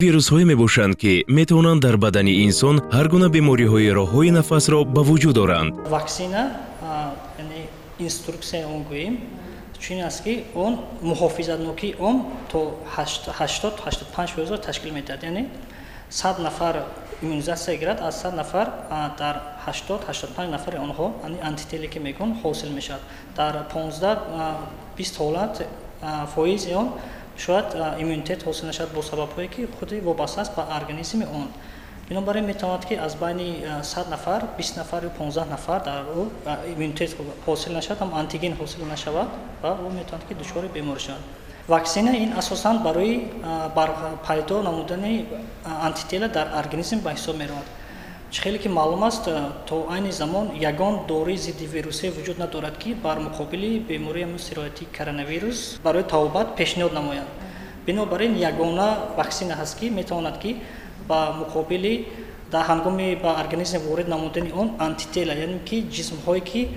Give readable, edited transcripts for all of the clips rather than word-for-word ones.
вирусҳое мебошанд ки метавонанд дар бадани инсон ҳар гуна бемориҳои роҳҳои нафасро ба вуҷуд оранд. Ваксина яъне инструксия он гӯем чун аст ки он муҳофизатноки он то 80-85% ташкил медиҳад, яъне 100 нафар иммунизатсия гирад, аз 100 нафар дар 80-85 нафари онҳо антителе ки мегӯянд ҳосил мешавад. Дар 15-20 ҳолат фоизи он шояд иммунитет ҳосил нашавад бо сабабҳое ки худи вобаста аст ба организми он. Бинобар ин метавонад ки аз байни 100 нафар 20 нафар ё 15 нафар дар иммунитет ҳосил нашавад, ҳам антиген ҳосил нашавад ва ӯ метавонад ки дучори беморӣ шавад. Ваксина ин асосан барои пайдо намудани антитела дар организм ба ҳисоб меравад. Хеле ки маълум аст, то айни замон ягон дории зидди вирусие вуҷуд надорад ки бар муқобили бемории сироятии коронавирус барои тавобат пешниҳод намояд. Бинобар ин ягона ваксина ҳаст ки метавонад ки ба муқобили дар ҳангоми ба организм ворид намудани он антитела, яъне ки ҷисмҳое ки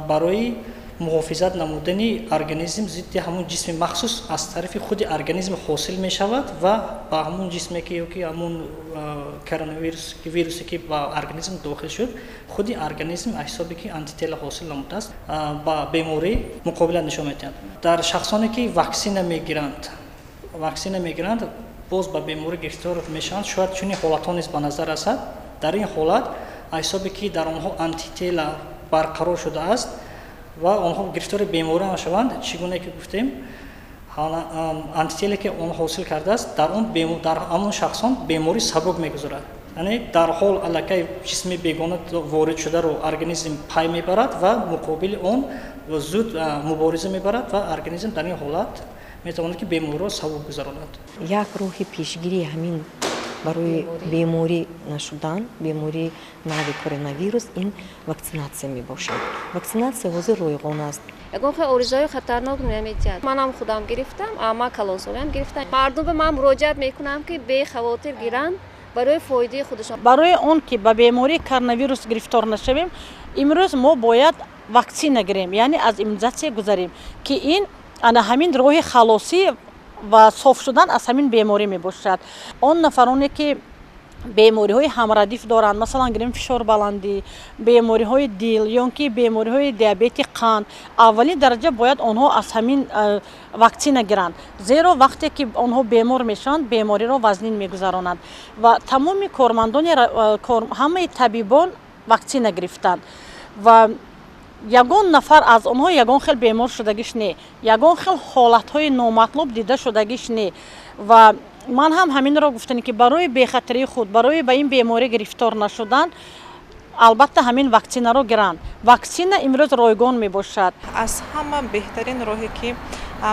барои муҳофизат намудани организм зидди ҳамун ҷисми махсус аз тарафи худи организм ҳосил мешавад ва ба ҳамун ҷисме ки ё ки ҳамун вирусе ки ба организм дохил шуд, худи организм аз ҳисоби ки антитела ҳосил намудааст ба беморӣ муқобила нишон медиҳад. Дар шахсоне ки ваксина мегиранд боз ба беморӣ гирифтор мешаванд, шояд чунин ҳолатҳо низ ба назар расад. Дар ин ҳолат аз ҳисоби ки дар онҳо антитела барқарор шудааст ва онҳо гирифтори беморӣ нашаванд, чӣ гуна ки гуфтем, антителе ки он ҳосил кардааст дар ҳамон шахсон беморӣ сабук мегузорад. Яъне дар ҳол аллакай ҷисми бегона ворид шударо организм пай мебарад ва муқобили он зуд мубориза мебарад ва организм дар ин ҳолат метавонад ки бемориро сабук гузаронад. Як роҳи пешгирии ҳамин барои беморӣ нашудан, бемории нави коронавирус ин вакцинация мебошад. Вакцинация ҳозир ройгон аст. ягон хеле оризаҳои хатарнок намедиҳад. Манам худам гирифтам, амма калонсолиам гирифтам. Мардум ба ман муроҷиат мекунам ки бехавотир гиранд барои фоидаи худашон. Барои он ки ба бемории коронавирус гирифтор нашавем, имрӯз мо бояд ваксина гирем, яъне аз иммунизатсия гузарем, ки ин ана ҳамин роҳи халосӣ ва соф шудан аз ҳамин беморӣ мебошад. Он нафароне ки бемориҳои ҳамрадиф доранд, масалан гирем фишорбаландӣ, бемориҳои дил ё ки бемориҳои диабети қанд, аввалин дараҷа бояд онҳо аз ҳамин ваксина гиранд. Зеро вақте ки онҳо бемор мешаванд, бемориро вазнин мегузаронанд ва тамоми кормандони ҳамаи табибон ваксина гирифтанд ва ягон нафар аз онҳо ягон хел бемор шудагиш не, ягон хел ҳолатҳои номатлуб дида шудагиш не. Ва ман ҳам ҳаминро гуфтам ки барои бехатарии худ, барои ба ин беморӣ гирифтор нашудан, албатта ҳамин ваксинаро гиранд. Ваксина имрӯз ройгон мебошад. Аз ҳама беҳтарин роҳе ки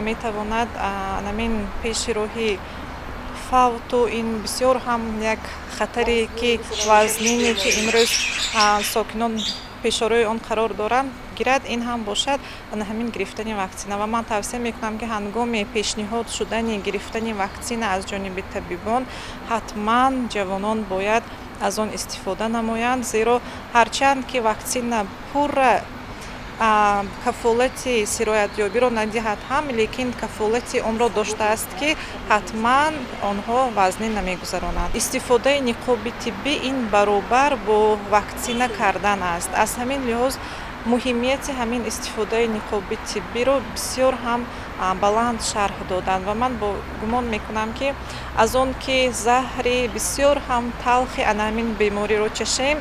метавонад ҳамин пеши роҳи фавту ин бисёр ҳам як хатаре ки вазнини ки имрӯз сокинон пешорои он қарор доранд гирад, ин ҳам бошад ҳамин гирифтани ваксина. Ва ман тавсия мекунам ки ҳангоми пешниҳод шудани гирифтани ваксина аз ҷониби табибон ҳатман ҷавонон бояд аз он истифода намоянд, зеро ҳарчанд ки ваксина пурра кафолати сироятёбиро надиҳад ҳам, лекин кафолати онро доштааст ки ҳатман онҳо вазнин намегузаронанд. Истифодаи ниқоби тиббӣ ин баробар бо ваксина кардан аст. Аз ҳамин лиҳоз муҳимияти ҳамин истифодаи ниқоби тиббиро бисёр ҳам баланд шарҳ доданд ва ман бо гумон мекунам ки аз он ки заҳри бисёр ҳам талхи ана ҳамин бемориро чашем,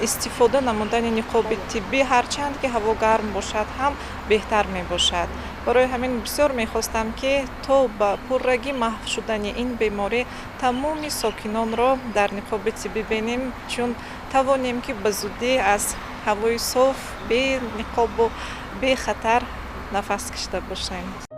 истифода намудани ниқоби тиббӣ ҳарчанд ки ҳаво гарм бошад ҳам беҳтар мебошад. Барои ҳамин бисёр мехостам ки то ба пуррагӣ маҳв шудани ин беморӣ тамоми сокинонро дар ниқоби тиббӣ бинем, чун тавонем ки ба зудӣ аз ҳавои соф бе ниқобу бе хатар нафас кашида бошем.